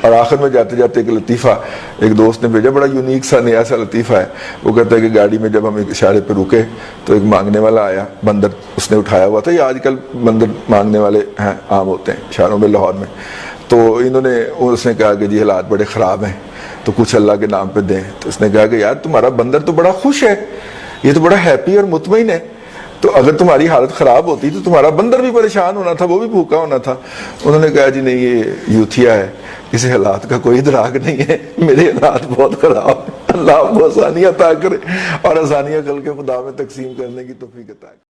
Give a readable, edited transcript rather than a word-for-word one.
اور آخر میں جاتے جاتے ایک لطیفہ ایک دوست نے بھیجا، بڑا یونیک سا نیا سا لطیفہ ہے. وہ کہتا ہے کہ گاڑی میں جب ہم ایک اشارے پہ رکے تو ایک مانگنے والا آیا، بندر اس نے اٹھایا ہوا تھا. یہ آج کل بندر مانگنے والے ہیں، عام ہوتے ہیں اشاروں میں لاہور میں. تو اس نے کہا کہ جی حالات بڑے خراب ہیں تو کچھ اللہ کے نام پہ دیں. تو اس نے کہا کہ یار تمہارا بندر تو بڑا خوش ہے، یہ تو بڑا ہیپی اور مطمئن ہے، تو اگر تمہاری حالت خراب ہوتی تو تمہارا بندر بھی پریشان ہونا تھا، وہ بھی بھوکا ہونا تھا. انہوں نے کہا جی نہیں، یہ یوتھیا ہے، اسے حالات کا کوئی ادراک نہیں ہے، میرے حالات بہت خراب ہیں. اللہ آپ کو آسانیاں عطا کرے اور آسانیاں کل کے خدا میں تقسیم کرنے کی توفیق عطا کرے.